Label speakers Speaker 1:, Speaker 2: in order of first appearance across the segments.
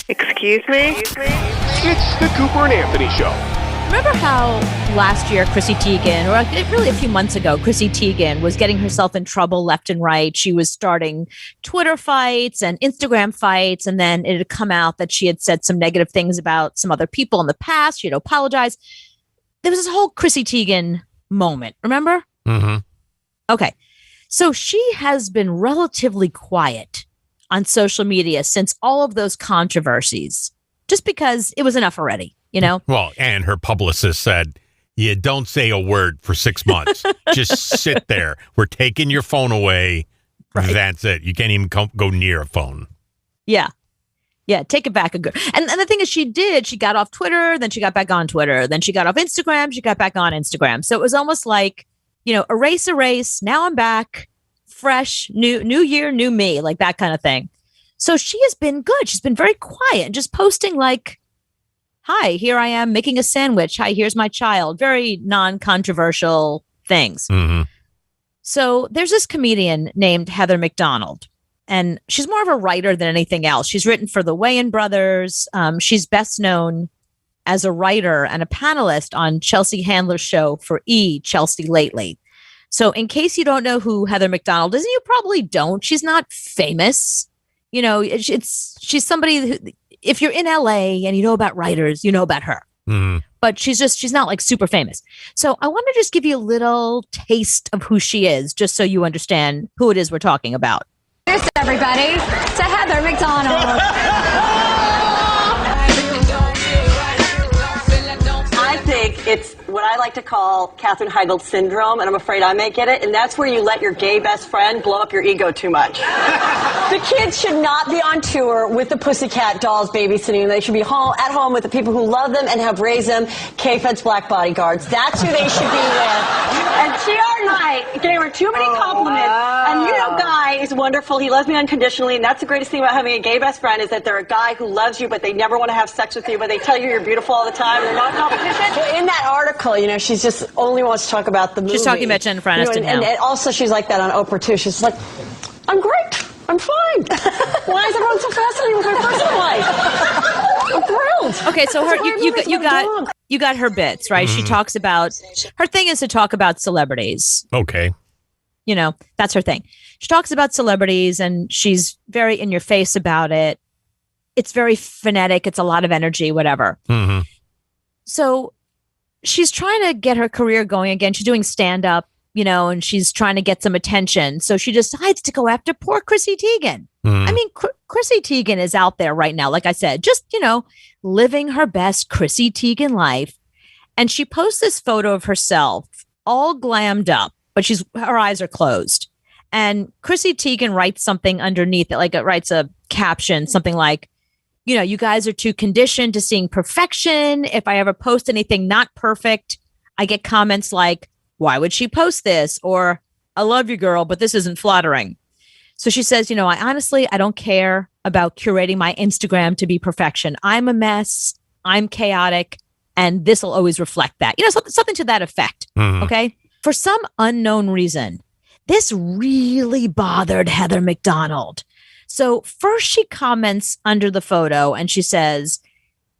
Speaker 1: Excuse me?
Speaker 2: It's the Cooper and Anthony Show.
Speaker 3: Remember how last year Chrissy Teigen, or really a few months ago, Chrissy Teigen was getting herself in trouble left and right. She was starting Twitter fights and Instagram fights, and then it had come out that she had said some negative things about some other people in the past. She had apologized. There was this whole Chrissy Teigen moment, remember?
Speaker 4: Mm-hmm.
Speaker 3: Okay. So she has been relatively quiet on social media since all of those controversies, just because it was enough already, you know?
Speaker 4: Well, and her publicist said, you don't say a word for 6 months. Just sit there. We're taking your phone away. Right. That's it. You can't even go near a phone.
Speaker 3: Yeah. Yeah, take it back. And the thing is, she got off Twitter, then she got back on Twitter, then she got off Instagram, she got back on Instagram. So it was almost like, erase. Now I'm back. Fresh, new year, new me, like that kind of thing. So she has been good. She's been very quiet and just posting like, hi, here I am making a sandwich. Hi, here's my child. Very non-controversial things.
Speaker 4: Mm-hmm.
Speaker 3: So there's this comedian named Heather McDonald, and she's more of a writer than anything else. She's written for the Wayans Brothers. She's best known as a writer and a panelist on Chelsea Handler's show for Chelsea Lately. So in case you don't know who Heather McDonald is, and you probably don't, she's not famous. She's somebody who, if you're in LA and you know about writers, you know about her.
Speaker 4: Mm-hmm.
Speaker 3: But she's not like super famous. So I want to just give you a little taste of who she is, just so you understand who it is we're talking about.
Speaker 5: Here's everybody to Heather McDonald.
Speaker 6: I think it's what I like to call Katherine Heigl syndrome, and I'm afraid I may get it, and that's where you let your gay best friend blow up your ego too much. The kids should not be on tour with the Pussycat Dolls babysitting. They should be at home with the people who love them and have raised them, K-Fed's black bodyguards. That's who they should be with. And TR Knight gave her too many compliments.
Speaker 1: Wow.
Speaker 6: And Guy is wonderful. He loves me unconditionally, and that's the greatest thing about having a gay best friend is that they're a guy who loves you, but they never want to have sex with you, but they tell you you're beautiful all the time. They're not competition. Well, in that article, she's just only wants to talk about the movie.
Speaker 3: She's talking about Jennifer Aniston now.
Speaker 6: And also she's like that on Oprah, too. She's like, I'm great. I'm fine. Why is everyone so fascinated with my personal life? I'm thrilled.
Speaker 3: Okay, so you got her bits, right?
Speaker 4: Mm-hmm.
Speaker 3: She talks about, her thing is to talk about celebrities.
Speaker 4: Okay.
Speaker 3: That's her thing. She talks about celebrities and she's very in your face about it. It's very phonetic. It's a lot of energy, whatever.
Speaker 4: Mm-hmm.
Speaker 3: So she's trying to get her career going again. She's doing stand-up, and she's trying to get some attention. So she decides to go after poor Chrissy Teigen.
Speaker 4: Mm-hmm.
Speaker 3: I mean, Chrissy Teigen is out there right now, like I said, just, living her best Chrissy Teigen life. And she posts this photo of herself all glammed up, but her eyes are closed. And Chrissy Teigen writes something underneath it, like it writes a caption, something like, you guys are too conditioned to seeing perfection. If I ever post anything not perfect, I get comments like, why would she post this? Or, I love you, girl, but this isn't flattering. So she says, I don't care about curating my Instagram to be perfection. I'm a mess. I'm chaotic. And this will always reflect that. Something to that effect.
Speaker 4: Mm-hmm.
Speaker 3: Okay. For some unknown reason, this really bothered Heather McDonald. So first she comments under the photo and she says,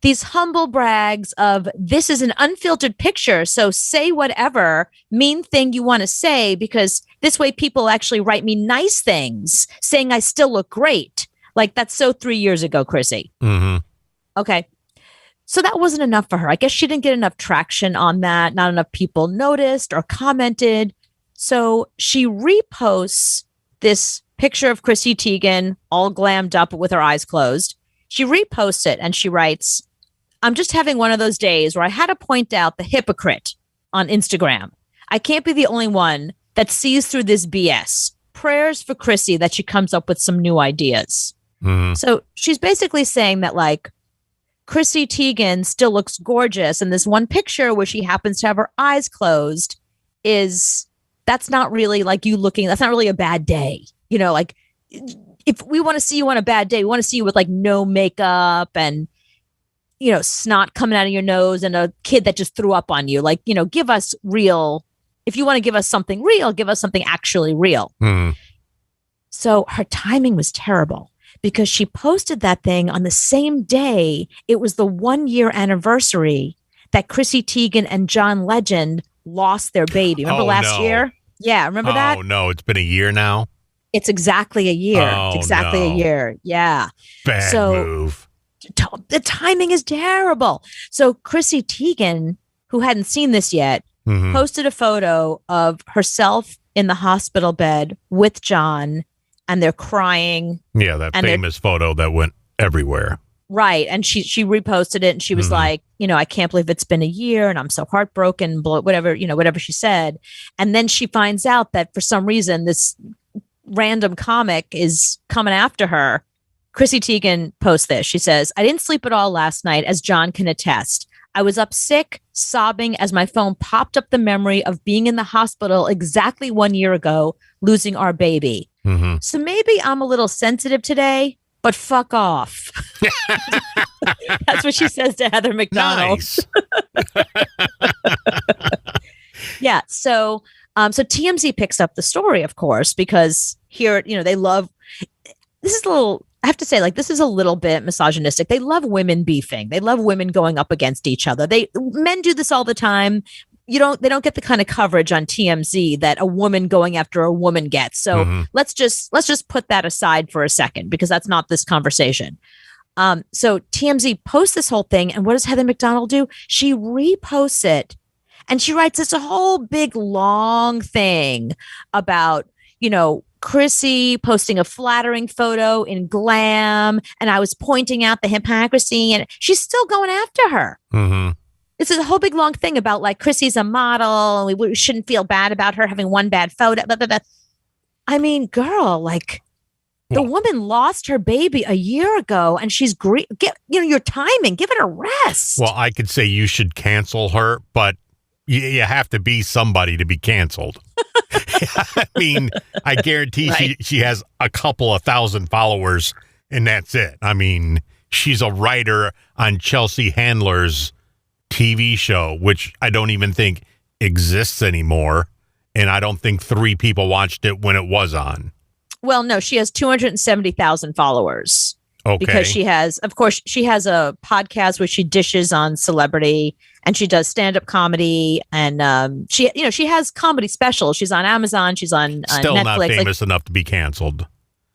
Speaker 3: these humble brags of this is an unfiltered picture. So say whatever mean thing you want to say, because this way people actually write me nice things saying I still look great. Like that's so 3 years ago, Chrissy.
Speaker 4: Mm-hmm.
Speaker 3: Okay. So that wasn't enough for her. I guess she didn't get enough traction on that. Not enough people noticed or commented. So she reposts this picture of Chrissy Teigen all glammed up with her eyes closed. She reposts it and she writes, I'm just having one of those days where I had to point out the hypocrite on Instagram. I can't be the only one that sees through this BS. Prayers for Chrissy that she comes up with some new ideas.
Speaker 4: Mm-hmm.
Speaker 3: So she's basically saying that like Chrissy Teigen still looks gorgeous. And this one picture where she happens to have her eyes closed that's not really like you looking, that's not really a bad day. Like if we want to see you on a bad day, we want to see you with like no makeup and, snot coming out of your nose and a kid that just threw up on you. Like, give us real, if you want to give us something real, give us something actually real.
Speaker 4: Mm-hmm.
Speaker 3: So her timing was terrible because she posted that thing on the same day. It was the 1-year anniversary that Chrissy Teigen and John Legend lost their baby. Remember last year? Yeah, remember that?
Speaker 4: Oh, no. It's been a year now?
Speaker 3: It's exactly a year.
Speaker 4: Oh,
Speaker 3: it's exactly a year. Yeah.
Speaker 4: Bad move.
Speaker 3: The timing is terrible. So Chrissy Teigen, who hadn't seen this yet, posted a photo of herself in the hospital bed with John, and they're crying.
Speaker 4: Yeah, that famous photo that went everywhere.
Speaker 3: Right. And she reposted it, and she was like, I can't believe it's been a year and I'm so heartbroken, whatever she said. And then she finds out that for some reason this random comic is coming after her. Chrissy Teigen posts this. She says, I didn't sleep at all last night, as John can attest. I was up sick, sobbing as my phone popped up the memory of being in the hospital exactly 1 year ago, losing our baby. So maybe I'm a little sensitive today, but fuck off. That's what she says to Heather McDonald.
Speaker 4: Nice.
Speaker 3: Yeah. So TMZ picks up the story, of course, because here, they love, this is a little, I have to say, this is a little bit misogynistic. They love women beefing. They love women going up against each other. Men do this all the time. They don't get the kind of coverage on TMZ that a woman going after a woman gets. So let's just put that aside for a second, because that's not this conversation. So TMZ posts this whole thing, and what does Heather McDonald do? She reposts it, and she writes this whole big long thing about, Chrissy posting a flattering photo in glam, and I was pointing out the hypocrisy, and she's still going after her. This is a whole big long thing about Chrissy's a model, and we shouldn't feel bad about her having one bad photo. Blah, blah, blah. I mean, girl, the woman lost her baby a year ago, and she's great. Your timing, give it a rest.
Speaker 4: Well, I could say you should cancel her, but you have to be somebody to be canceled. I mean, I guarantee she has a couple of thousand followers, and that's it. I mean, she's a writer on Chelsea Handler's TV show, which I don't even think exists anymore. And I don't think 3 people watched it when it was on.
Speaker 3: Well, no, she has 270,000 followers.
Speaker 4: Okay.
Speaker 3: Because she has a podcast where she dishes on celebrity, and she does stand-up comedy, and she has comedy specials. She's on Amazon. She's on
Speaker 4: Still
Speaker 3: Netflix.
Speaker 4: Not famous enough to be canceled.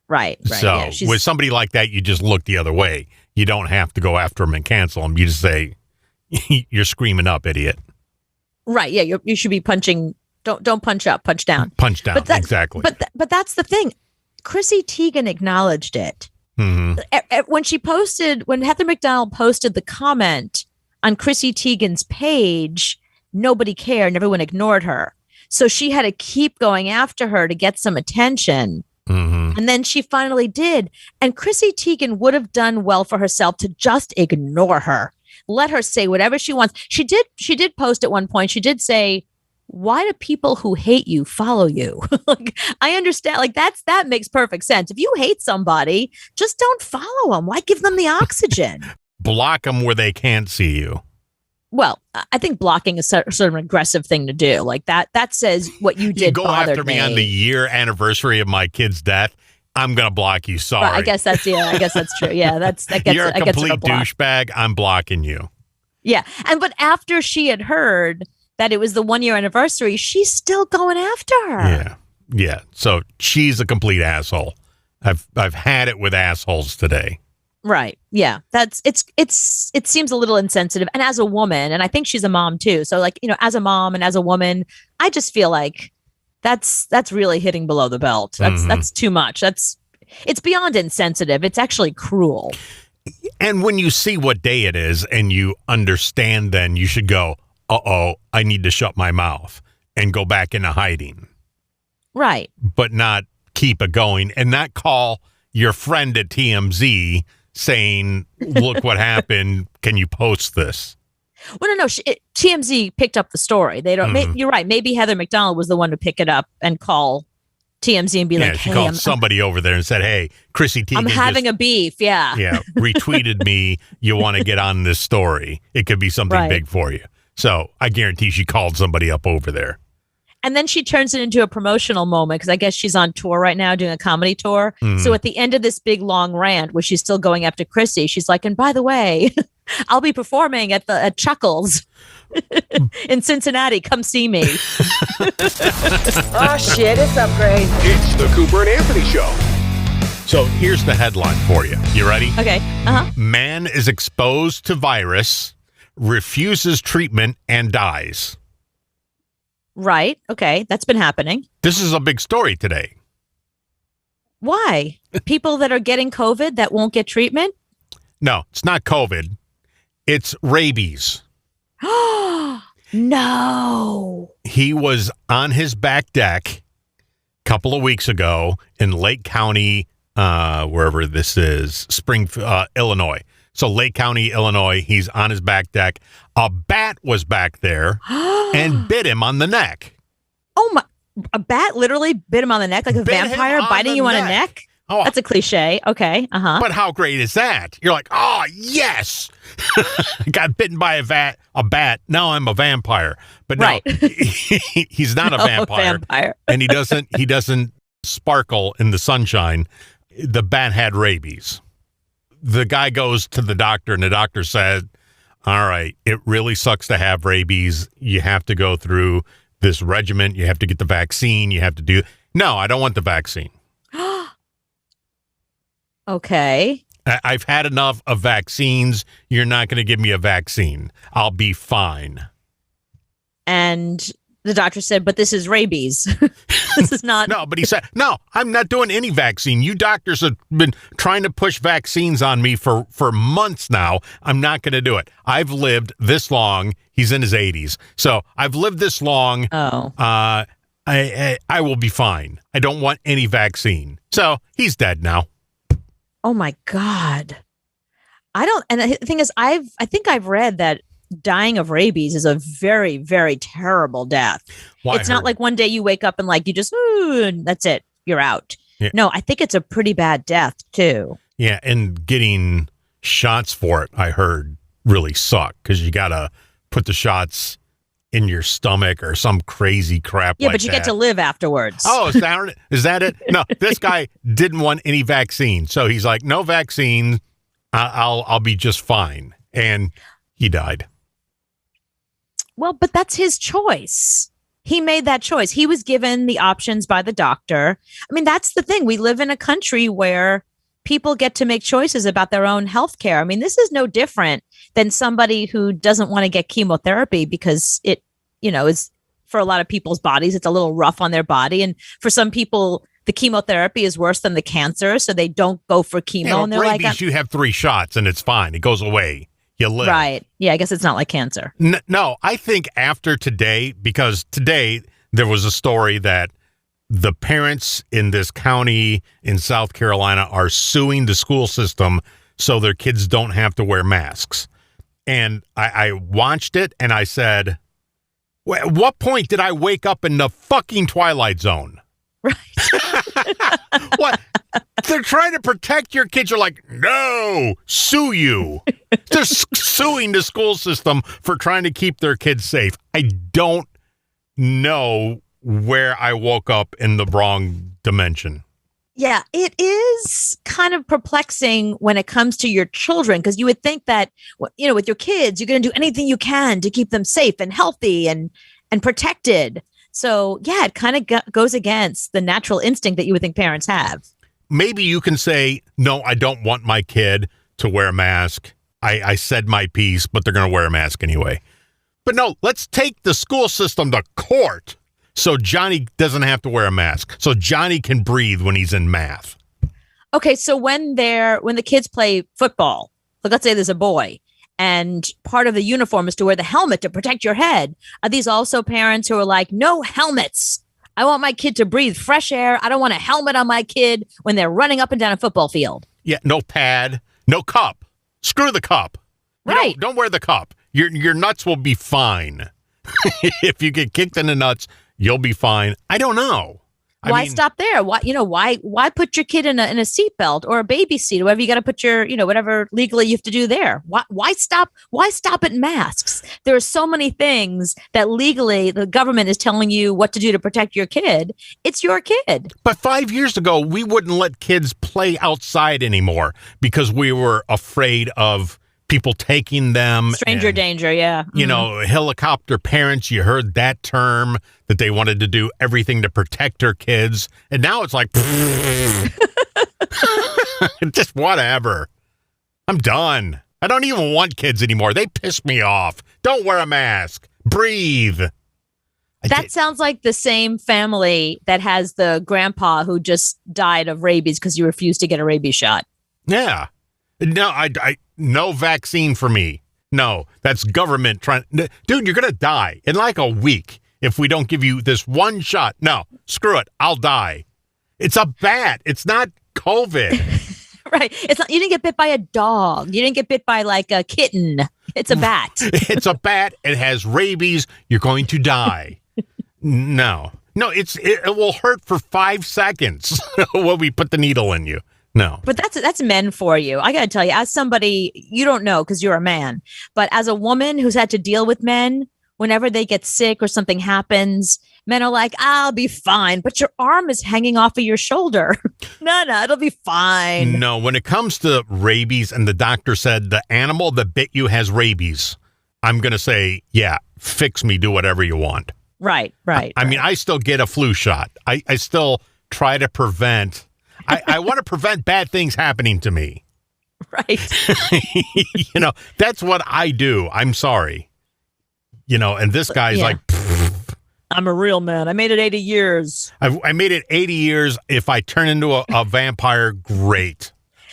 Speaker 3: Right.
Speaker 4: So with somebody like that, you just look the other way. You don't have to go after them and cancel them. You just say, "You're screaming up, idiot."
Speaker 3: Right. Yeah. You should be punching. Don't punch up. Punch down.
Speaker 4: Punch down. Exactly.
Speaker 3: But that's the thing. Chrissy Teigen acknowledged it. When Heather McDonald posted the comment on Chrissy Teigen's page, nobody cared and everyone ignored her. So she had to keep going after her to get some attention. And then she finally did. And Chrissy Teigen would have done well for herself to just ignore her. Let her say whatever she wants. She did post at one point. She did say, why do people who hate you follow you? I understand. That makes perfect sense. If you hate somebody, just don't follow them. Why give them the oxygen?
Speaker 4: Block them where they can't see you.
Speaker 3: Well, I think blocking is sort of an aggressive thing to do. That says what you did.
Speaker 4: You go after me on the year anniversary of my kid's death, I'm gonna block you. Sorry.
Speaker 3: Well, I guess that's true. Yeah,
Speaker 4: you're a complete douchebag. I'm blocking you.
Speaker 3: Yeah, but after she had heard that it was the 1 year anniversary, she's still going after her.
Speaker 4: Yeah. So she's a complete asshole. I've had it with assholes today.
Speaker 3: Right. Yeah. It seems a little insensitive. And as a woman, and I think she's a mom too. So as a mom and as a woman, I just feel like that's really hitting below the belt. That's too much. It's beyond insensitive. It's actually cruel.
Speaker 4: And when you see what day it is and you understand, then you should go, uh-oh, I need to shut my mouth and go back into hiding.
Speaker 3: Right.
Speaker 4: But not keep it going and not call your friend at TMZ saying, look what happened. Can you post this?
Speaker 3: Well, no. TMZ picked up the story. They don't. You're right. Maybe Heather McDonald was the one to pick it up and call TMZ and be like,
Speaker 4: she called somebody over there and said, hey, Chrissy Teigen.
Speaker 3: I'm having a beef. Yeah.
Speaker 4: Yeah. Retweeted me. You want to get on this story. It could be something big for you. So I guarantee she called somebody up over there.
Speaker 3: And then she turns it into a promotional moment because I guess she's on tour right now doing a comedy tour. So at the end of this big long rant where she's still going after Chrissy, she's like, and by the way, I'll be performing at Chuckles in Cincinnati. Come see me.
Speaker 1: Oh, shit, it's upgrade.
Speaker 2: It's the Cooper and Anthony Show.
Speaker 4: So here's the headline for you. You ready?
Speaker 3: Okay.
Speaker 4: Man is exposed to virus, refuses treatment, and dies.
Speaker 3: Right. Okay. That's been happening.
Speaker 4: This is a big story today.
Speaker 3: Why? People that are getting COVID that won't get treatment?
Speaker 4: No, it's not COVID. It's rabies.
Speaker 3: No.
Speaker 4: He was on his back deck a couple of weeks ago in Lake County, wherever this is, Illinois. So Lake County, Illinois, he's on his back deck. A bat was back there and bit him on the neck.
Speaker 3: Oh my! A bat literally bit him on the neck like a
Speaker 4: Bit him
Speaker 3: vampire
Speaker 4: on
Speaker 3: biting
Speaker 4: the
Speaker 3: you on a
Speaker 4: neck.
Speaker 3: neck?
Speaker 4: Oh.
Speaker 3: That's a cliche. Okay.
Speaker 4: But how great is that? You're like, oh, yes. Got bitten by a bat. Now I'm a vampire. But no,
Speaker 3: Right.
Speaker 4: he's not a vampire. And he doesn't sparkle in the sunshine. The bat had rabies. The guy goes to the doctor, and the doctor said, all right, it really sucks to have rabies. You have to go through this regimen. You have to get the vaccine. You have to do. No, I don't want the vaccine.
Speaker 3: Okay.
Speaker 4: I've had enough of vaccines. You're not going to give me a vaccine. I'll be fine.
Speaker 3: And the doctor said, but this is rabies. This is not.
Speaker 4: No, but he said, no, I'm not doing any vaccine. You doctors have been trying to push vaccines on me for months now. I'm not going to do it. I've lived this long. He's in his 80s. So I've lived this long.
Speaker 3: Oh.
Speaker 4: I will be fine. I don't want any vaccine. So he's dead now.
Speaker 3: Oh my God. And the thing is, I think I've read that dying of rabies is a very, very terrible death.
Speaker 4: Well,
Speaker 3: it's not like one day you wake up and like you just, ooh, and that's it. You're out. Yeah. No, I think it's a pretty bad death too.
Speaker 4: Yeah. And getting shots for it, I heard, really suck because you got to put the shots in your stomach or some crazy crap
Speaker 3: Yeah,
Speaker 4: like
Speaker 3: but you
Speaker 4: that.
Speaker 3: get to live afterwards.
Speaker 4: Oh, is that it? No, this guy didn't want any vaccine. So he's like, no vaccine. I'll be just fine. And he died.
Speaker 3: Well, but that's his choice. He made that choice. He was given the options by the doctor. I mean, that's the thing. We live in a country where people get to make choices about their own health care. I mean, this is no different than somebody who doesn't want to get chemotherapy because it, is for a lot of people's bodies, it's a little rough on their body. And for some people, the chemotherapy is worse than the cancer. So they don't go for chemo.
Speaker 4: Yeah,
Speaker 3: and they're
Speaker 4: rabies,
Speaker 3: like,
Speaker 4: you have 3 shots and it's fine. It goes away. You live.
Speaker 3: Right. Yeah, I guess it's not like cancer.
Speaker 4: No, I think after today, because today there was a story that the parents in this county in South Carolina are suing the school system so their kids don't have to wear masks. And I watched it and I said, at what point did I wake up in the fucking Twilight Zone?
Speaker 3: Right.
Speaker 4: What? They're trying to protect your kids. You're like, no, sue you. They're suing the school system for trying to keep their kids safe. I don't know where I woke up in the wrong dimension.
Speaker 3: Yeah, it is kind of perplexing when it comes to your children, because you would think that, with your kids, you're going to do anything you can to keep them safe and healthy and protected. So, yeah, it kind of goes against the natural instinct that you would think parents have.
Speaker 4: Maybe you can say, no, I don't want my kid to wear a mask. I said my piece, but they're going to wear a mask anyway. But no, let's take the school system to court so Johnny doesn't have to wear a mask, so Johnny can breathe when he's in math.
Speaker 3: Okay, so when the kids play football, let's say there's a boy, and part of the uniform is to wear the helmet to protect your head. Are these also parents who are like, no helmets? I want my kid to breathe fresh air. I don't want a helmet on my kid when they're running up and down a football field.
Speaker 4: Yeah, no pad, no cup. Screw the cup.
Speaker 3: Right.
Speaker 4: Don't wear the cup. Your nuts will be fine. If you get kicked in the nuts, you'll be fine. I don't know.
Speaker 3: Why stop there? Why put your kid in a seatbelt or a baby seat, whatever you got to put your, whatever legally you have to do there? Why stop at masks? There are so many things that legally the government is telling you what to do to protect your kid. It's your kid.
Speaker 4: But 5 years ago, we wouldn't let kids play outside anymore because we were afraid of people taking them.
Speaker 3: Stranger danger, yeah.
Speaker 4: Helicopter parents, you heard that term, that they wanted to do everything to protect their kids. And now it's like, just whatever. I'm done. I don't even want kids anymore. They piss me off. Don't wear a mask. Breathe.
Speaker 3: That sounds like the same family that has the grandpa who just died of rabies because he refused to get a rabies shot.
Speaker 4: Yeah. No, no vaccine for me. No, that's government trying. Dude, you're going to die in like a week if we don't give you this one shot. No, screw it. I'll die. It's a bat. It's not COVID.
Speaker 3: Right. It's not. You didn't get bit by a dog. You didn't get bit by like a kitten. It's a bat.
Speaker 4: It's a bat. It has rabies. You're going to die. No, it will hurt for 5 seconds when we put the needle in you. No.
Speaker 3: But that's men for you. I got to tell you, as somebody, you don't know because you're a man, but as a woman who's had to deal with men, whenever they get sick or something happens, men are like, I'll be fine. But your arm is hanging off of your shoulder. No, it'll be fine.
Speaker 4: No, when it comes to rabies and the doctor said the animal that bit you has rabies, I'm going to say, yeah, fix me, do whatever you want.
Speaker 3: Right.
Speaker 4: I mean, I still get a flu shot. I still try to prevent... I want to prevent bad things happening to me.
Speaker 3: Right.
Speaker 4: That's what I do. I'm sorry. And this guy's like,
Speaker 3: I'm a real man. I made it 80 years.
Speaker 4: I made it 80 years. If I turn into a vampire, great.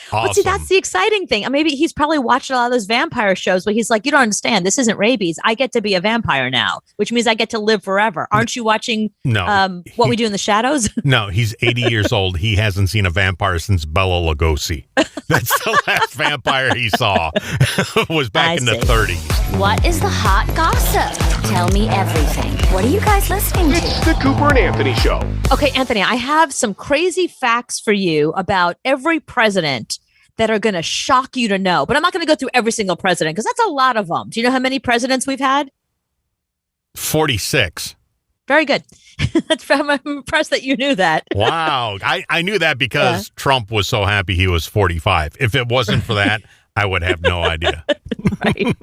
Speaker 4: Awesome.
Speaker 3: But see, that's the exciting thing. Maybe he's probably watched a lot of those vampire shows, but he's like, you don't understand. This isn't rabies. I get to be a vampire now, which means I get to live forever. Aren't you watching What We Do in the Shadows?
Speaker 4: No, he's 80 years old. He hasn't seen a vampire since Bela Lugosi. That's the last vampire he saw. Was back in the 30s.
Speaker 5: What is the hot gossip? Tell me everything. What are you guys listening to?
Speaker 2: It's the Cooper and Anthony Show.
Speaker 3: Okay, Anthony, I have some crazy facts for you about every president that are going to shock you to know. But I'm not going to go through every single president because that's a lot of them. Do you know how many presidents we've had?
Speaker 4: 46.
Speaker 3: Very good. I'm impressed that you knew that.
Speaker 4: Wow. I knew that because Trump was so happy he was 45. If it wasn't for that, I would have no idea.
Speaker 3: Right.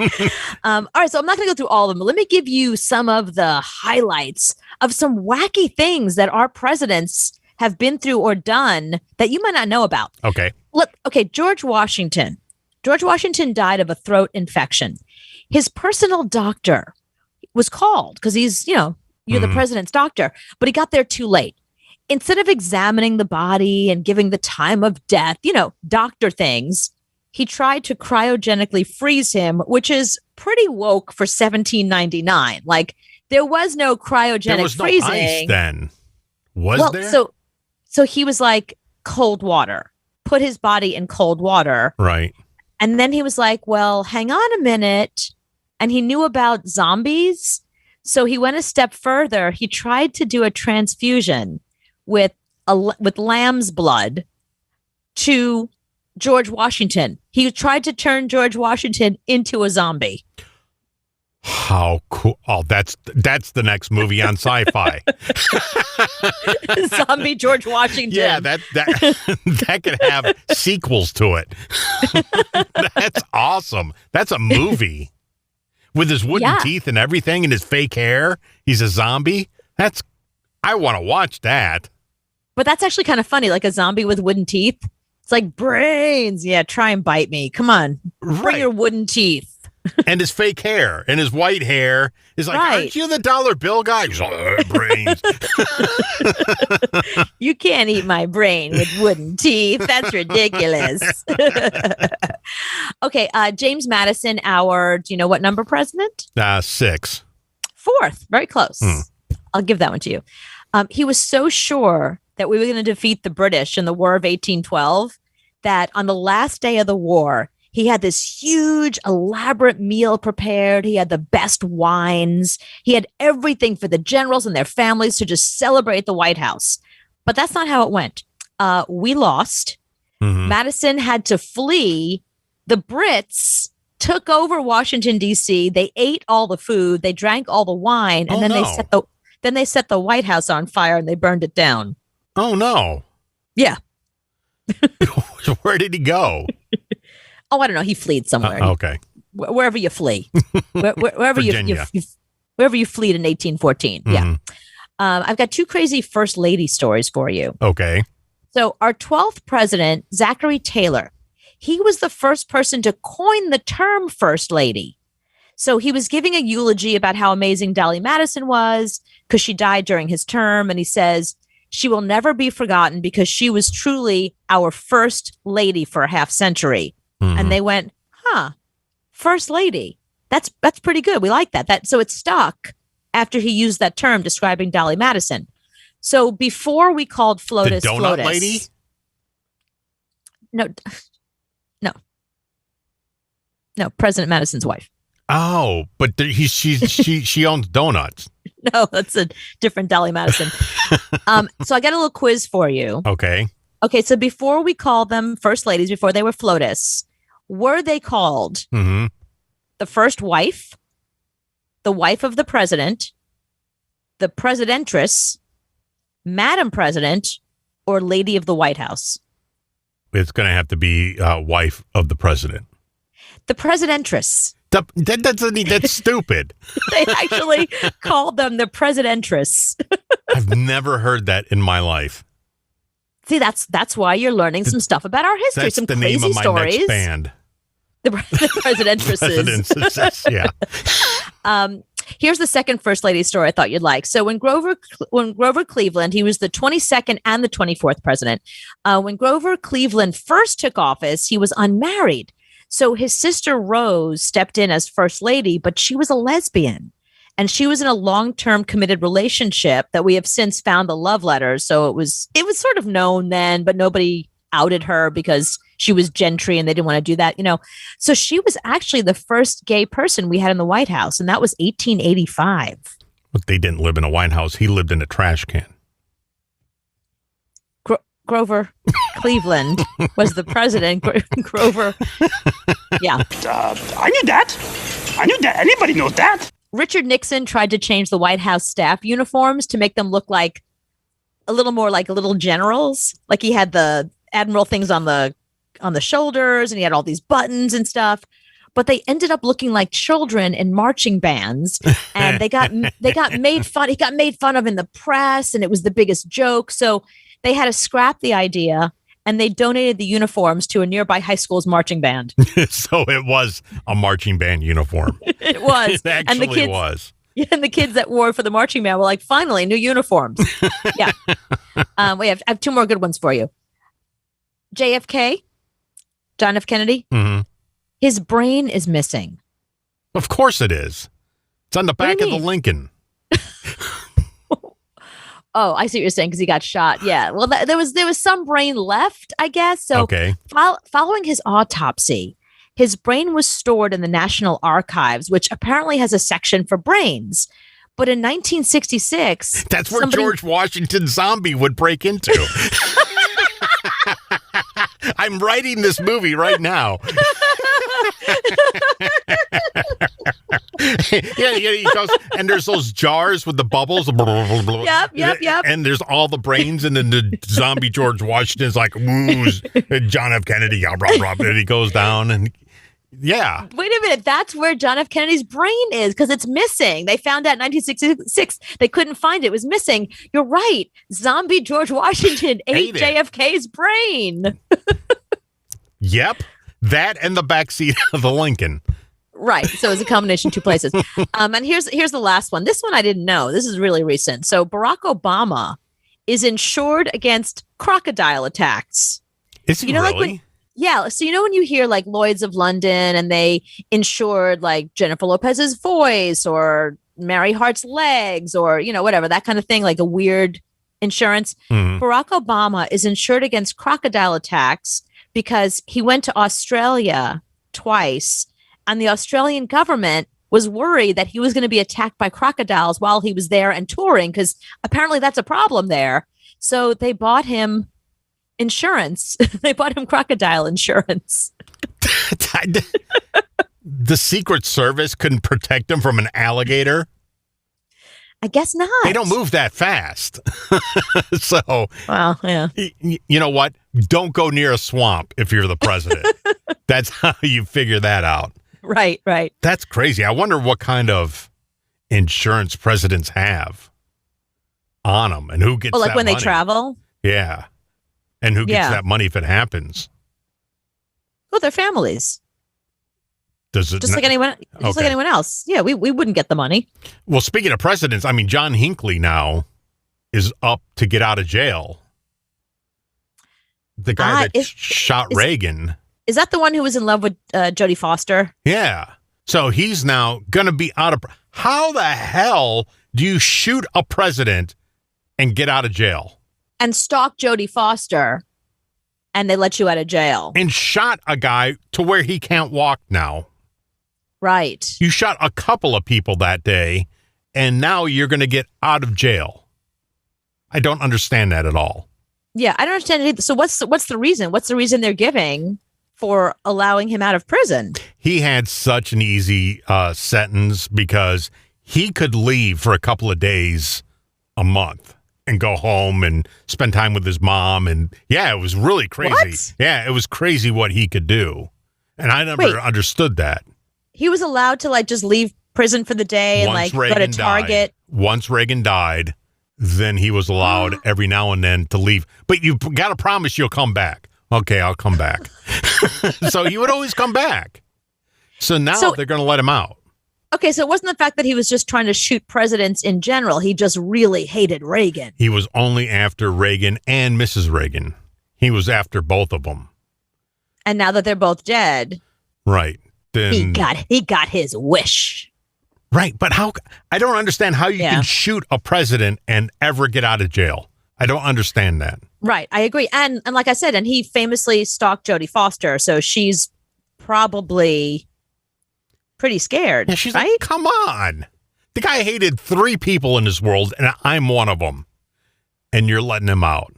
Speaker 3: All right. So I'm not going to go through all of them, but let me give you some of the highlights of some wacky things that our presidents have been through or done that you might not know about.
Speaker 4: Okay.
Speaker 3: Look, George Washington. George Washington died of a throat infection. His personal doctor was called because he's, you're the president's doctor, but he got there too late. Instead of examining the body and giving the time of death, doctor things, he tried to cryogenically freeze him, which is pretty woke for 1799. Like, there was no cryogenic freezing.
Speaker 4: There was no ice then. Was there?
Speaker 3: So he was like, cold water. Put his body in cold water.
Speaker 4: Right.
Speaker 3: And then he was like, well, hang on a minute. And he knew about zombies. So he went a step further. He tried to do a transfusion with lamb's blood to George Washington. He tried to turn George Washington into a zombie.
Speaker 4: How cool. Oh, that's the next movie on Sci-Fi.
Speaker 3: Zombie George Washington.
Speaker 4: Yeah, that could have sequels to it. That's awesome. That's a movie. With his wooden teeth and everything and his fake hair. He's a zombie. I want to watch that.
Speaker 3: But that's actually kind of funny, like a zombie with wooden teeth. It's like brains. Yeah, try and bite me. Come on. Bring your wooden teeth.
Speaker 4: And his fake hair and his white hair is like, aren't you the dollar bill guy? He's like, brains.
Speaker 3: You can't eat my brain with wooden teeth. That's ridiculous. Okay, James Madison, do you know what number president?
Speaker 4: 6.
Speaker 3: 4th, very close. I'll give that one to you. He was so sure that we were going to defeat the British in the War of 1812 that on the last day of the war, he had this huge, elaborate meal prepared. He had the best wines. He had everything for the generals and their families to just celebrate the White House. But that's not how it went. We lost. Madison had to flee. The Brits took over Washington, D.C. They ate all the food. They drank all the wine. And they set the White House on fire and they burned it down.
Speaker 4: Oh, no.
Speaker 3: Yeah.
Speaker 4: Where did he go?
Speaker 3: Oh, I don't know. He fled somewhere.
Speaker 4: Okay.
Speaker 3: Wherever you flee. Wherever you wherever you fled in 1814. Yeah. I've got 2 crazy first lady stories for you.
Speaker 4: Okay.
Speaker 3: So our 12th president, Zachary Taylor, he was the first person to coin the term first lady. So he was giving a eulogy about how amazing Dolly Madison was because she died during his term. And he says, she will never be forgotten because she was truly our first lady for a half century. And they went, first lady. That's pretty good. We like that. So it stuck after he used that term describing Dolly Madison. So before we called FLOTUS
Speaker 4: the donut
Speaker 3: FLOTUS,
Speaker 4: lady?
Speaker 3: No, President Madison's wife.
Speaker 4: Oh, but she owns donuts.
Speaker 3: No, that's a different Dolly Madison. So I got a little quiz for you.
Speaker 4: Okay.
Speaker 3: Okay, so before we called them first ladies, before they were FLOTUS, were they called the first wife, the wife of the president, the presidentress, Madam President, or Lady of the White House?
Speaker 4: It's going to have to be wife of the president.
Speaker 3: The presidentress.
Speaker 4: That's stupid.
Speaker 3: They actually called them the presidentress.
Speaker 4: I've never heard that in my life.
Speaker 3: See, that's why you're learning some stuff about our history.
Speaker 4: That's
Speaker 3: some
Speaker 4: the
Speaker 3: crazy
Speaker 4: name of my
Speaker 3: stories.
Speaker 4: next band.
Speaker 3: The presidentresses.
Speaker 4: Yeah.
Speaker 3: Here's the second first lady story I thought you'd like. So when Grover Cleveland, he was the 22nd and the 24th president. When Grover Cleveland first took office, he was unmarried. So his sister Rose stepped in as first lady, but she was a lesbian. And she was in a long-term committed relationship that we have since found the love letters. So it was sort of known then, but nobody outed her because she was gentry and they didn't want to do that, So she was actually the first gay person we had in the White House, and that was 1885.
Speaker 4: But they didn't live in a White House. He lived in a trash can.
Speaker 3: Grover Cleveland was the president. Grover. Yeah.
Speaker 1: I knew that. Anybody knows that.
Speaker 3: Richard Nixon tried to change the White House staff uniforms to make them look like a little more like little generals. Like he had the admiral things on the shoulders and he had all these buttons and stuff. But they ended up looking like children in marching bands, and they got made fun. He got made fun of in the press, and it was the biggest joke. So they had to scrap the idea, and they donated the uniforms to a nearby high school's marching band.
Speaker 4: So it was a marching band uniform.
Speaker 3: It was.
Speaker 4: It actually was.
Speaker 3: Yeah, and the kids that wore it for the marching band were like, finally, new uniforms. Yeah. I have 2 more good ones for you. JFK, John F. Kennedy.
Speaker 4: Mm-hmm.
Speaker 3: His brain is missing.
Speaker 4: Of course it is. It's on the back of the Lincoln.
Speaker 3: Oh, I see what you're saying, because he got shot. Yeah. Well, there was some brain left, I guess. So
Speaker 4: okay.
Speaker 3: Following his autopsy, his brain was stored in the National Archives, which apparently has a section for brains. But in 1966...
Speaker 4: That's where George Washington Zombie would break into. I'm writing this movie right now. Yeah, he goes, and there's those jars with the bubbles.
Speaker 3: Yep.
Speaker 4: And there's all the brains, and then the zombie George Washington's like, wooze, John F. Kennedy, and he goes down, and yeah.
Speaker 3: Wait a minute, that's where John F. Kennedy's brain is, because it's missing. They found out in 1966. They couldn't find it. It was missing. You're right. Zombie George Washington ate JFK's brain.
Speaker 4: Yep. That and the backseat of the Lincoln.
Speaker 3: Right. So it's a combination of 2 places. And here's the last one. This one I didn't know. This is really recent. So Barack Obama is insured against crocodile attacks.
Speaker 4: Is he really?
Speaker 3: Yeah. So when you hear like Lloyd's of London and they insured like Jennifer Lopez's voice or Mary Hart's legs or, whatever, that kind of thing, like a weird insurance. Mm-hmm. Barack Obama is insured against crocodile attacks because he went to Australia twice, and the Australian government was worried that he was going to be attacked by crocodiles while he was there and touring, because apparently that's a problem there. So they bought him insurance. They bought him crocodile insurance.
Speaker 4: The Secret Service couldn't protect him from an alligator.
Speaker 3: I guess not.
Speaker 4: They don't move that fast. So,
Speaker 3: well, yeah.
Speaker 4: You know what? Don't go near a swamp if you're the president. That's how you figure that out.
Speaker 3: Right.
Speaker 4: That's crazy. I wonder what kind of insurance presidents have on them and who gets
Speaker 3: like
Speaker 4: that
Speaker 3: when
Speaker 4: money.
Speaker 3: They travel?
Speaker 4: Yeah. And who gets that money if it happens?
Speaker 3: Well, their families.
Speaker 4: Does it
Speaker 3: like anyone else. Yeah, we wouldn't get the money.
Speaker 4: Well, speaking of presidents, I mean, John Hinckley now is up to get out of jail. The guy that shot Reagan.
Speaker 3: Is that the one who was in love with Jodie Foster?
Speaker 4: Yeah. So he's now going to be out of... How the hell do you shoot a president and get out of jail?
Speaker 3: And stalk Jodie Foster, and they let you out of jail.
Speaker 4: And shot a guy to where he can't walk now.
Speaker 3: Right.
Speaker 4: You shot a couple of people that day, and now you're going to get out of jail. I don't understand that at all.
Speaker 3: Yeah, I don't understand it either. So what's the reason? What's the reason they're giving for allowing him out of prison?
Speaker 4: He had such an easy sentence because he could leave for a couple of days a month and go home and spend time with his mom. And yeah, it was really crazy.
Speaker 3: What?
Speaker 4: Yeah, it was crazy what he could do. And I never understood that.
Speaker 3: He was allowed to just leave prison for the day and go to Target.
Speaker 4: Once Reagan died, then he was allowed every now and then to leave. But you got to promise you'll come back. Okay, I'll come back. So he would always come back. So now they're going to let him out.
Speaker 3: Okay, so it wasn't the fact that he was just trying to shoot presidents in general. He just really hated Reagan.
Speaker 4: He was only after Reagan and Mrs. Reagan. He was after both of them.
Speaker 3: And now that they're both dead,
Speaker 4: right? Then
Speaker 3: he got his wish.
Speaker 4: Right, but how? I don't understand how you can shoot a president and ever get out of jail. I don't understand that.
Speaker 3: Right, I agree. And like I said, and he famously stalked Jodie Foster, so she's probably pretty scared.
Speaker 4: Yeah, she's
Speaker 3: right?
Speaker 4: Like, come on. The guy hated 3 people in this world, and I'm one of them. And you're letting him out.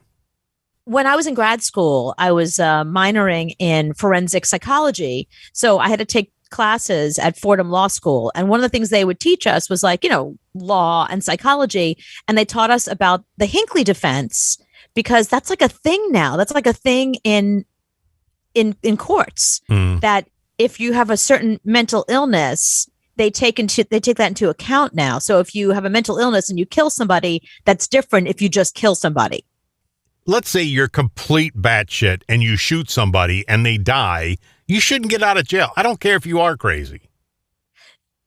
Speaker 3: When I was in grad school, I was minoring in forensic psychology. So I had to take classes at Fordham Law School. And one of the things they would teach us was law and psychology. And they taught us about the Hinckley defense, because that's like a thing now. That's like a thing in courts that if you have a certain mental illness, they take that into account now. So if you have a mental illness and you kill somebody, that's different if you just kill somebody.
Speaker 4: Let's say you're complete batshit and you shoot somebody and they die. You shouldn't get out of jail. I don't care if you are crazy.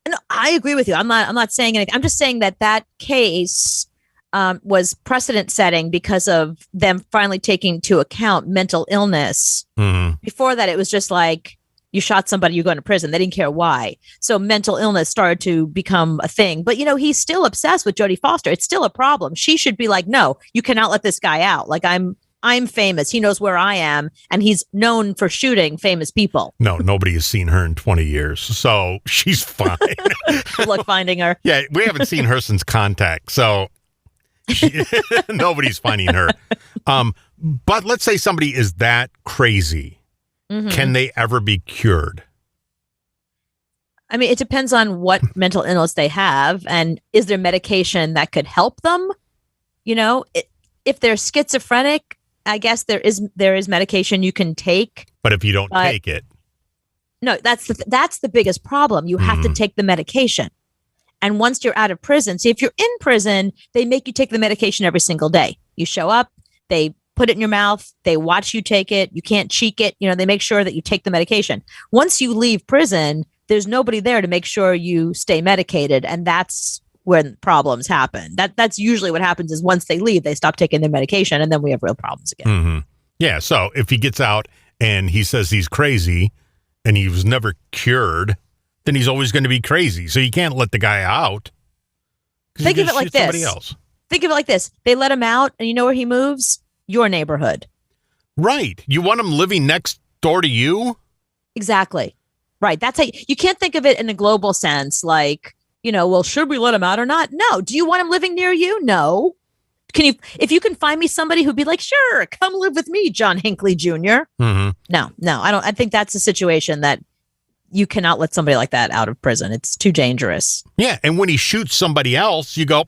Speaker 3: No, I agree with you. I'm not saying anything. I'm just saying that case was precedent setting because of them finally taking into account mental illness. Mm-hmm. Before that, it was just like, you shot somebody, you're going to prison. They didn't care why. So mental illness started to become a thing. But, he's still obsessed with Jodie Foster. It's still a problem. She should be like, no, you cannot let this guy out. Like, I'm famous. He knows where I am. And he's known for shooting famous people.
Speaker 4: No, nobody has seen her in 20 years. So she's fine.
Speaker 3: Good luck finding her.
Speaker 4: Yeah, we haven't seen her since Contact. So nobody's finding her. But let's say somebody is that crazy. Mm-hmm. Can they ever be cured?
Speaker 3: I mean, it depends on what mental illness they have, and is there medication that could help them? If they're schizophrenic, I guess there is medication you can take.
Speaker 4: But if you don't take it,
Speaker 3: no, that's the biggest problem. You have to take the medication, and once you're out of prison, see, if you're in prison, they make you take the medication every single day. You show up, they put it in your mouth. They watch you take it. You can't cheek it. They make sure that you take the medication. Once you leave prison, there's nobody there to make sure you stay medicated. And that's when problems happen. That's usually what happens is once they leave, they stop taking their medication. And then we have real problems again.
Speaker 4: Mm-hmm. Yeah. So if he gets out and he says he's crazy and he was never cured, then he's always going to be crazy. So you can't let the guy out.
Speaker 3: Think of it like this. Somebody else. Think of it like this. They let him out and you know where he moves? Your neighborhood.
Speaker 4: Right. You want him living next door to you?
Speaker 3: Exactly. Right. That's how you can't think of it in a global sense. Like, well, should we let him out or not? No. Do you want him living near you? No. if you can find me somebody who'd be like, sure, come live with me, John Hinckley Jr.
Speaker 4: Mm-hmm.
Speaker 3: No, I don't. I think that's a situation that you cannot let somebody like that out of prison. It's too dangerous.
Speaker 4: Yeah, and when he shoots somebody else, you go,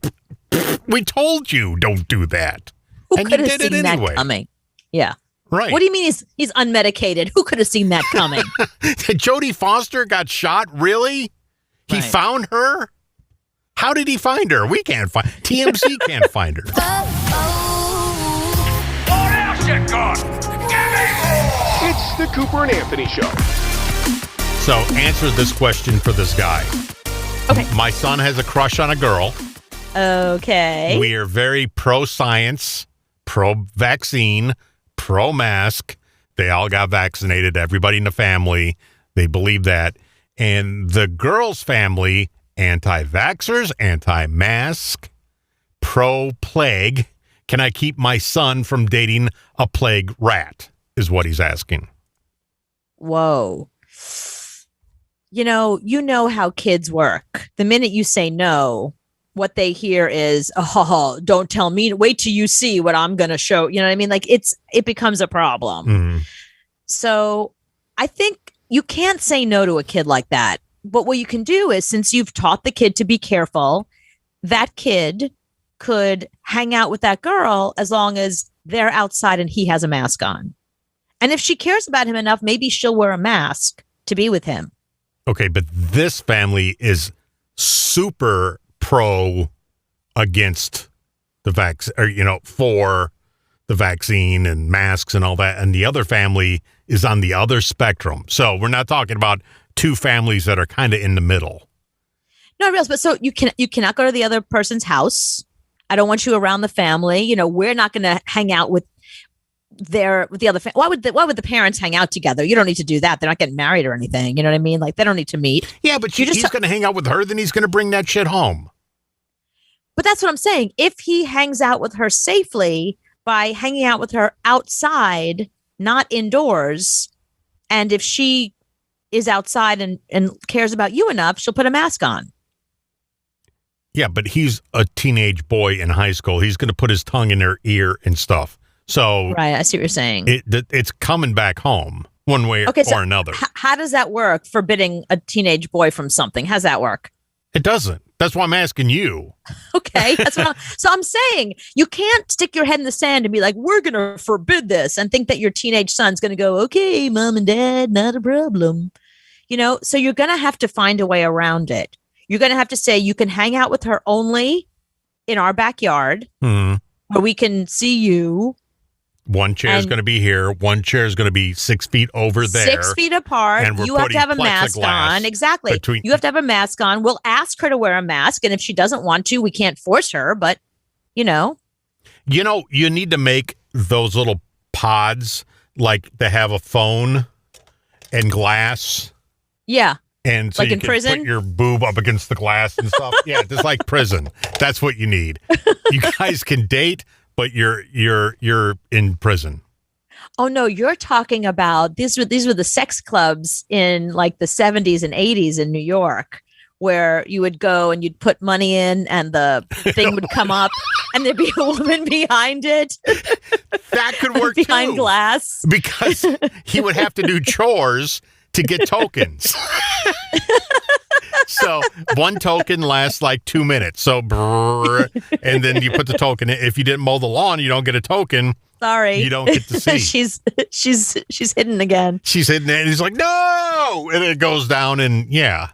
Speaker 4: we told you don't do that.
Speaker 3: Who
Speaker 4: and
Speaker 3: could
Speaker 4: you
Speaker 3: have
Speaker 4: did
Speaker 3: seen
Speaker 4: it
Speaker 3: that
Speaker 4: anyway.
Speaker 3: coming? Yeah.
Speaker 4: Right.
Speaker 3: What do you mean he's unmedicated? Who could have seen that coming?
Speaker 4: Jodie Foster got shot? Really? He
Speaker 3: Right.
Speaker 4: found her? How did he find her? We can't find TMZ can't find her.
Speaker 2: It's the Cooper and Anthony Show.
Speaker 4: So answer this question for this guy.
Speaker 3: Okay.
Speaker 4: My son has a crush on a girl.
Speaker 3: Okay.
Speaker 4: We are very pro-science, pro-vaccine, pro-mask. They all got vaccinated, everybody in the family. They believe that. And the girl's family, anti-vaxxers, anti-mask, pro-plague. Can I keep my son from dating a plague rat, is what he's asking.
Speaker 3: Whoa. You know how kids work. The minute you say no, what they hear is, oh, don't tell me. Wait till you see what I'm going to show. You know what I mean? Like it becomes a problem.
Speaker 4: Mm-hmm.
Speaker 3: So I think you can't say no to a kid like that. But what you can do is, since you've taught the kid to be careful, that kid could hang out with that girl as long as they're outside and he has a mask on. And if she cares about him enough, maybe she'll wear a mask to be with him.
Speaker 4: Okay, but this family is super pro against the for the vaccine and masks and all that. And the other family is on the other spectrum. So we're not talking about two families that are kind of in the middle.
Speaker 3: No, I realize, but so you cannot go to the other person's house. I don't want you around the family. We're not going to hang out with the other family. Why would the parents hang out together? You don't need to do that. They're not getting married or anything. You know what I mean? Like, they don't need to meet.
Speaker 4: Yeah, but he's going to hang out with her, then he's going to bring that shit home.
Speaker 3: But that's what I'm saying. If he hangs out with her safely by hanging out with her outside, not indoors, and if she is outside and cares about you enough, she'll put a mask on.
Speaker 4: Yeah, but he's a teenage boy in high school. He's going to put his tongue in her ear and stuff. So
Speaker 3: Right, I see what you're saying.
Speaker 4: It's coming back home one way or another.
Speaker 3: How does that work, forbidding a teenage boy from something? How's that work?
Speaker 4: It doesn't. That's why I'm asking you.
Speaker 3: Okay, so I'm saying you can't stick your head in the sand and be like, we're going to forbid this, and think that your teenage son's going to go, okay, mom and dad, not a problem. So you're going to have to find a way around it. You're going to have to say you can hang out with her only in our backyard where we can see you.
Speaker 4: One chair is going to be here. One chair is going to be 6 feet over there.
Speaker 3: 6 feet apart.
Speaker 4: And
Speaker 3: You have to have a mask on. Exactly. You have to have a mask on. We'll ask her to wear a mask. And if she doesn't want to, we can't force her. But,
Speaker 4: you need to make those little pods like they have a phone and glass.
Speaker 3: Yeah.
Speaker 4: And so
Speaker 3: like
Speaker 4: you
Speaker 3: in
Speaker 4: can
Speaker 3: prison?
Speaker 4: put your boob up against the glass and stuff. Yeah, just like prison. That's what you need. You guys can date, but you're in prison.
Speaker 3: Oh no, you're talking about these were the sex clubs in like the 70s and 80s in New York, where you would go and you'd put money in and the thing would come up and there'd be a woman behind it.
Speaker 4: That could work
Speaker 3: behind
Speaker 4: too.
Speaker 3: glass.
Speaker 4: Because he would have to do chores to get tokens. So one token lasts like 2 minutes. So, and then you put the token in. If you didn't mow the lawn, you don't get a token.
Speaker 3: Sorry.
Speaker 4: You don't get to see.
Speaker 3: she's hidden again.
Speaker 4: She's hidden and he's like, no. And it goes down and yeah.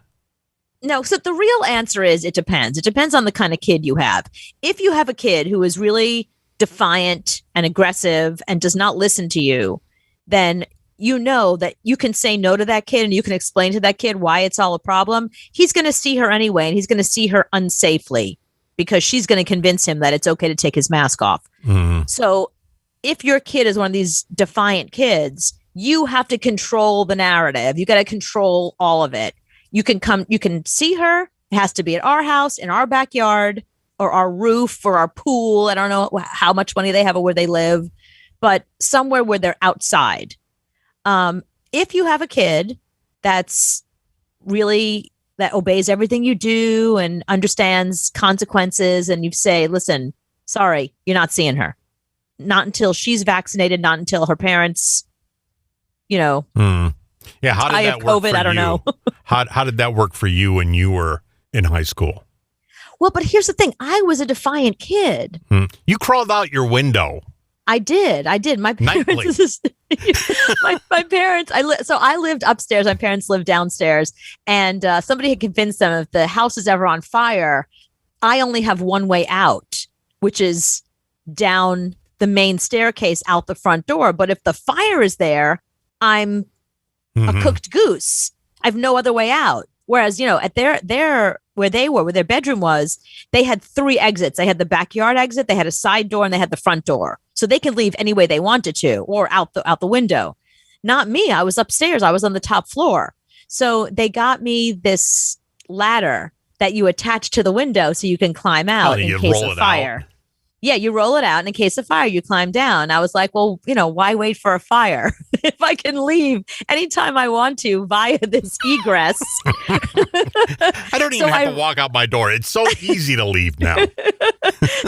Speaker 3: No, so the real answer is it depends. It depends on the kind of kid you have. If you have a kid who is really defiant and aggressive and does not listen to you, then you know that you can say no to that kid and you can explain to that kid why it's all a problem. He's going to see her anyway, and he's going to see her unsafely because she's going to convince him that it's okay to take his mask off. Mm-hmm. So if your kid is one of these defiant kids, you have to control the narrative. You got to control all of it. You can see her. It has to be at our house, in our backyard, or our roof, or our pool. I don't know how much money they have or where they live, but somewhere where they're outside. If you have a kid that obeys everything you do and understands consequences, and you say, listen, Sorry, you're not seeing her. Not until she's vaccinated, not until her parents,
Speaker 4: Yeah, how did
Speaker 3: die
Speaker 4: that
Speaker 3: of
Speaker 4: work
Speaker 3: COVID,
Speaker 4: for
Speaker 3: I don't
Speaker 4: you?
Speaker 3: know.
Speaker 4: How did that work for you when you were in high school?
Speaker 3: Well, but here's the thing. I was a defiant kid.
Speaker 4: You crawled out your window.
Speaker 3: I did. My
Speaker 4: Nightly.
Speaker 3: parents, my parents. I lived upstairs. My parents lived downstairs, and somebody had convinced them if the house is ever on fire, I only have one way out, which is down the main staircase out the front door. But if the fire is there, I'm a cooked goose. I have no other way out. Whereas, at their where their bedroom was, they had 3 exits. They had the backyard exit, they had a side door, and they had the front door. So they could leave any way they wanted to, or out the window. Not me. I was upstairs. I was on the top floor. So they got me this ladder that you attach to the window so you can climb out in case of fire. Yeah, you roll it out, and in case of fire, you climb down. I was like, well, why wait for a fire if I can leave anytime I want to via this egress?
Speaker 4: I don't even have to walk out my door. It's so easy to leave now.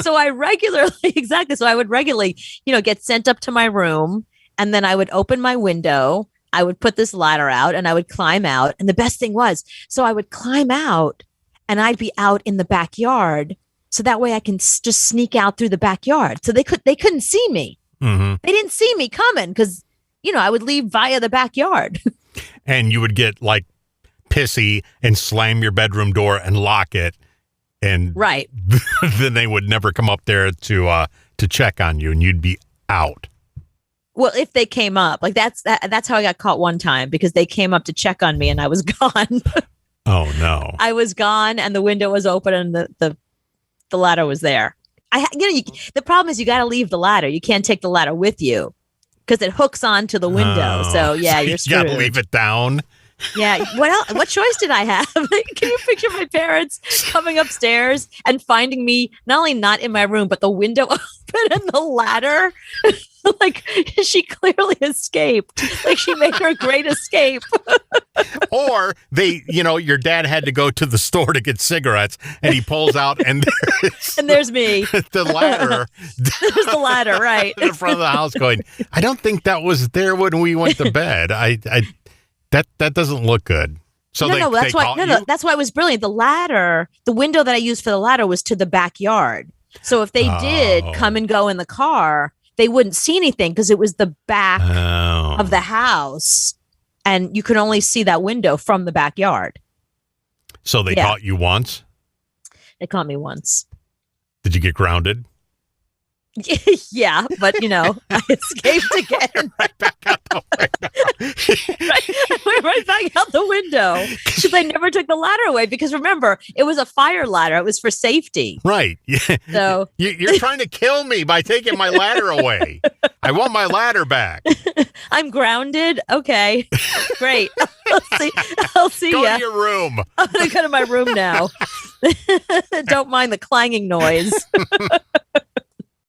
Speaker 3: So I would regularly, get sent up to my room, and then I would open my window. I would put this ladder out, and I would climb out. And the best thing was, so I would climb out, and I'd be out in the backyard. So that way I can just sneak out through the backyard. So they couldn't see me. They didn't see me coming because, I would leave via the backyard.
Speaker 4: And you would get like pissy and slam your bedroom door and lock it. And
Speaker 3: right.
Speaker 4: Then they would never come up there to check on you, and you'd be out.
Speaker 3: Well, if they came up, like that's how I got caught one time, because they came up to check on me and I was gone.
Speaker 4: Oh no.
Speaker 3: I was gone and the window was open and the ladder was there. The problem is you got to leave the ladder. You can't take the ladder with you because it hooks onto the window. So yeah, you're screwed.
Speaker 4: You got to leave it down.
Speaker 3: Yeah. What else? What choice did I have? Can you picture my parents coming upstairs and finding me not only not in my room, but the window open and the ladder? Like she clearly escaped. Like she made her great escape.
Speaker 4: Or your dad had to go to the store to get cigarettes, and he pulls out, and
Speaker 3: there's me.
Speaker 4: The ladder.
Speaker 3: There's the ladder, right
Speaker 4: in front of the house. Going, I don't think that was there when we went to bed. That doesn't look good. So that's why it was brilliant. The ladder, the window that I used for the ladder was to the backyard. So if they did come and go in the car, they wouldn't see anything because it was the back of the house, and you could only see that window from the backyard. So they caught you once?
Speaker 3: They caught me once.
Speaker 4: Did you get grounded?
Speaker 3: Yeah, but I escaped again.
Speaker 4: Right back out the window.
Speaker 3: right back out the window because I never took the ladder away. Because remember, it was a fire ladder; it was for safety.
Speaker 4: Right. Yeah. So you're trying to kill me by taking my ladder away. I want my ladder back.
Speaker 3: I'm grounded. Okay, great. I'll see
Speaker 4: Go
Speaker 3: ya.
Speaker 4: to your room.
Speaker 3: I'm gonna go to my room now. Don't mind the clanging noise.